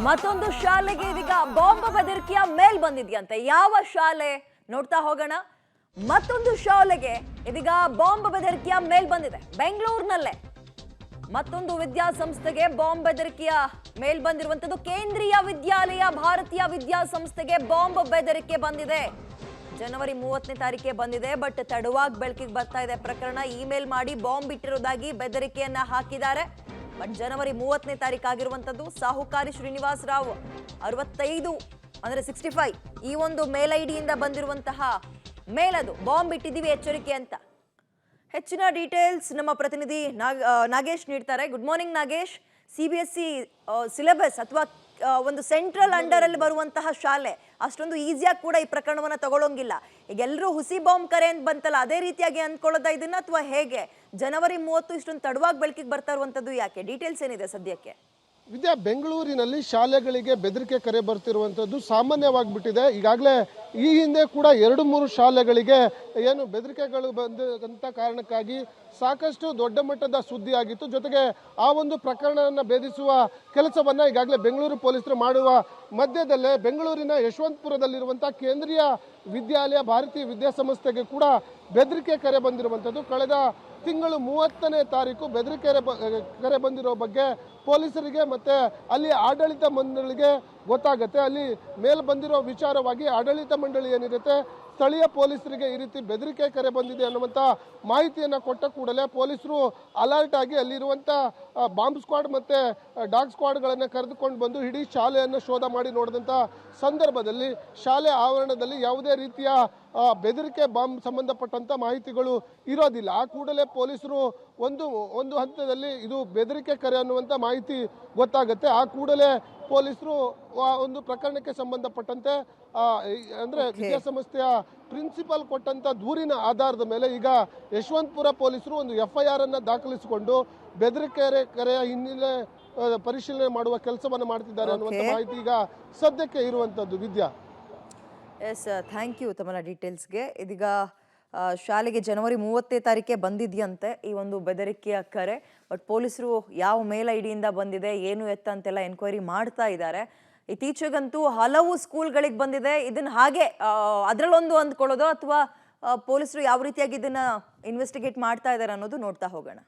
ಮತ್ತೊಂದು ಶಾಲೆಗೆ ಇದೀಗ ಬಾಂಬ್ ಬೆದರಿಕೆಯ ಮೇಲ್ ಬಂದಿದ್ಯಂತೆ. ಯಾವ ಶಾಲೆ ನೋಡ್ತಾ ಹೋಗೋಣ. ಮತ್ತೊಂದು ಶಾಲೆಗೆ ಇದೀಗ ಬಾಂಬ್ ಬೆದರಿಕೆಯ ಮೇಲ್ ಬಂದಿದೆ. ಬೆಂಗಳೂರಿನಲ್ಲೇ ಮತ್ತೊಂದು ವಿದ್ಯಾಸಂಸ್ಥೆಗೆ ಬಾಂಬ್ ಬೆದರಿಕೆಯ ಮೇಲ್ ಬಂದಿರುವಂತದ್ದು. ಕೇಂದ್ರೀಯ ವಿದ್ಯಾಲಯ ಭಾರತೀಯ ವಿದ್ಯಾಸಂಸ್ಥೆಗೆ ಬಾಂಬ್ ಬೆದರಿಕೆ ಬಂದಿದೆ. ಜನವರಿ 30ನೇ ತಾರೀಕಿಗೆ ಬಂದಿದೆ. ಬಟ್ ತಡವಾಗಿ ಬೆಳಕಿಗೆ ಬರ್ತಾ ಇದೆ ಪ್ರಕರಣ. ಇಮೇಲ್ ಮಾಡಿ ಬಾಂಬ್ ಇಟ್ಟಿರೋದಾಗಿ ಬೆದರಿಕೆಯನ್ನ ಹಾಕಿದ್ದಾರೆ. ಬಟ್ ಜನವರಿ 30ನೇ ತಾರೀಕು ಆಗಿರುವಂತದ್ದು. ಸಾಹುಕಾರಿ ಶ್ರೀನಿವಾಸ್ ರಾವ್ 65 ಅಂದ್ರೆ 65 ಈ ಒಂದು ಮೇಲ್ ಐಡಿಯಿಂದ ಬಂದಿರುವಂತಹ ಮೇಲ್. ಅದು ಬಾಂಬ್ ಇಟ್ಟಿದ್ದೀವಿ ಎಚ್ಚರಿಕೆ ಅಂತ. ಹೆಚ್ಚಿನ ಡೀಟೇಲ್ಸ್ ನಮ್ಮ ಪ್ರತಿನಿಧಿ ನಾಗೇಶ್ ನೀಡ್ತಾರೆ. Good morning Nagesh. CBSE syllabus ಅಥವಾ ಒಂದು ಸೆಂಟ್ರಲ್ ಅಂಡರ್ ಅಲ್ಲಿ ಬರುವಂತಹ ಶಾಲೆ ಅಷ್ಟೊಂದು ಈಸಿಯಾಗಿ ಕೂಡ ಈ ಪ್ರಕರಣವನ್ನ ತಗೊಳ್ಳೋಂಗಿಲ್ಲ. ಈಗ ಎಲ್ಲರೂ ಹುಸಿ ಬಾಂಬ್ ಕರೆ ಅಂತ ಬಂತಲ್ಲ, ಅದೇ ರೀತಿಯಾಗಿ ಅಂದ್ಕೊಳ್ಳೋದ ಇದನ್ನ ಅಥವಾ ಹೇಗೆ? ಜನವರಿ 30 ಇಷ್ಟೊಂದು ತಡವಾಗಿ ಬೆಳಕಿಗೆ ಬರ್ತಾ ಇರುವಂತದ್ದು ಯಾಕೆ? ಡೀಟೇಲ್ಸ್ ಏನಿದೆ ಸದ್ಯಕ್ಕೆ? ವಿದ್ಯಾ, ಬೆಂಗಳೂರಿನಲ್ಲಿ ಶಾಲೆಗಳಿಗೆ ಬೆದರಿಕೆ ಕರೆ ಬರ್ತಿರುವಂಥದ್ದು ಸಾಮಾನ್ಯವಾಗಿಬಿಟ್ಟಿದೆ. ಈಗಾಗಲೇ ಈ ಹಿಂದೆ ಕೂಡ 2-3 ಶಾಲೆಗಳಿಗೆ ಏನು ಬೆದರಿಕೆಗಳು ಬಂದಂಥ ಕಾರಣಕ್ಕಾಗಿ ಸಾಕಷ್ಟು ದೊಡ್ಡ ಮಟ್ಟದ ಸುದ್ದಿ ಆಗಿತ್ತು. ಜೊತೆಗೆ ಆ ಒಂದು ಪ್ರಕರಣವನ್ನು ಭೇದಿಸುವ ಕೆಲಸವನ್ನು ಈಗಾಗಲೇ ಬೆಂಗಳೂರು ಪೊಲೀಸರು ಮಾಡುವ ಮಧ್ಯದಲ್ಲೇ ಬೆಂಗಳೂರಿನ ಯಶವಂತಪುರದಲ್ಲಿರುವಂಥ ಕೇಂದ್ರೀಯ ವಿದ್ಯಾಲಯ ಭಾರತೀಯ ವಿದ್ಯಾಸಂಸ್ಥೆಗೆ ಕೂಡ ಬೆದರಿಕೆ ಕರೆ ಬಂದಿರುವಂಥದ್ದು. ಕಳೆದ ತಿಂಗಳು 30ನೇ ತಾರೀಕು ಬೆದರಿಕೆ ಕರೆ ಬಂದಿರೋ ಬಗ್ಗೆ ಪೊಲೀಸರಿಗೆ ಮತ್ತೆ ಅಲ್ಲಿ ಆಡಳಿತ ಮಂಡಳಿಗೆ ಗೊತ್ತಾಗುತ್ತೆ. ಅಲ್ಲಿ ಮೇಲ್ ಬಂದಿರೋ ವಿಚಾರವಾಗಿ ಆಡಳಿತ ಮಂಡಳಿ ಏನಿರುತ್ತೆ, ಸ್ಥಳೀಯ ಪೊಲೀಸರಿಗೆ ಈ ರೀತಿ ಬೆದರಿಕೆ ಕರೆ ಬಂದಿದೆ ಅನ್ನುವಂಥ ಮಾಹಿತಿಯನ್ನು ಕೊಟ್ಟ ಕೂಡಲೇ ಪೊಲೀಸರು ಅಲರ್ಟ್ ಆಗಿ ಅಲ್ಲಿರುವಂಥ ಬಾಂಬ್ ಸ್ಕ್ವಾಡ್ ಮತ್ತು ಡಾಗ್ ಸ್ಕ್ವಾಡ್ಗಳನ್ನು ಕರೆದುಕೊಂಡು ಬಂದು ಇಡೀ ಶಾಲೆಯನ್ನು ಶೋಧ ಮಾಡಿ ನೋಡಿದಂಥ ಸಂದರ್ಭದಲ್ಲಿ ಶಾಲೆ ಆವರಣದಲ್ಲಿ ಯಾವುದೇ ರೀತಿಯ ಬೆದರಿಕೆ ಬಾಂಬ್ ಸಂಬಂಧಪಟ್ಟಂಥ ಮಾಹಿತಿಗಳು ಇರೋದಿಲ್ಲ. ಆ ಕೂಡಲೇ ಪೊಲೀಸರು ಒಂದು ಹಂತದಲ್ಲಿ ಇದು ಬೆದರಿಕೆ ಕರೆ ಅನ್ನುವಂಥ ಮಾಹಿತಿ ಗೊತ್ತಾಗುತ್ತೆ. ಆ ಕೂಡಲೇ ಪೊಲೀಸರು ಒಂದು ಪ್ರಕರಣಕ್ಕೆ ಸಂಬಂಧಪಟ್ಟಂತೆ ಅಂದ್ರೆ ವಿದ್ಯಾಸಂಸ್ಥೆಯ ಪ್ರಿನ್ಸಿಪಾಲ್ ಕೊಟ್ಟಂತ ದೂರಿನ ಆಧಾರದ ಮೇಲೆ ಈಗ ಯಶವಂತಪುರ ಪೊಲೀಸರು ಒಂದು FIR ಅನ್ನ ದಾಖಲಿಸಿಕೊಂಡು ಬೆದರಿಕೆ ಕರೆಯ ಹಿನ್ನೆಲೆ ಪರಿಶೀಲನೆ ಮಾಡುವ ಕೆಲಸವನ್ನು ಮಾಡ್ತಿದ್ದಾರೆ ಅನ್ನುವಂಥ ಮಾಹಿತಿ ಈಗ ಸದ್ಯಕ್ಕೆ ಇರುವಂತದ್ದು. ವಿದ್ಯಾ, ಎಸ್, ಥ್ಯಾಂಕ್ ಯು ತಮ್ಮ ಡೀಟೇಲ್ಸ್ಗೆ. ಇದೀಗ ಶಾಲೆಗೆ ಜನವರಿ 30ನೇ ತಾರೀಕೆ ಬಂದಿದೆಯಂತೆ ಈ ಒಂದು ಬೆದರಿಕೆಯ ಕರೆ. ಬಟ್ ಪೊಲೀಸರು ಯಾವ ಮೇಲ್ ಐಡಿಯಿಂದ ಬಂದಿದೆ ಏನು ಎತ್ತ ಅಂತೆಲ್ಲ ಎನ್ಕ್ವೈರಿ ಮಾಡ್ತಾ ಇದ್ದಾರೆ. ಇತ್ತೀಚೆಗಂತೂ ಹಲವು ಸ್ಕೂಲ್ಗಳಿಗೆ ಬಂದಿದೆ. ಇದನ್ನ ಹಾಗೆ ಅದರಲ್ಲೊಂದು ಅಂದ್ಕೊಳ್ಳೋದು ಅಥವಾ ಪೊಲೀಸರು ಯಾವ ರೀತಿಯಾಗಿ ಇದನ್ನ ಇನ್ವೆಸ್ಟಿಗೇಟ್ ಮಾಡ್ತಾ ಇದ್ದಾರೆ ಅನ್ನೋದು ನೋಡ್ತಾ ಹೋಗೋಣ.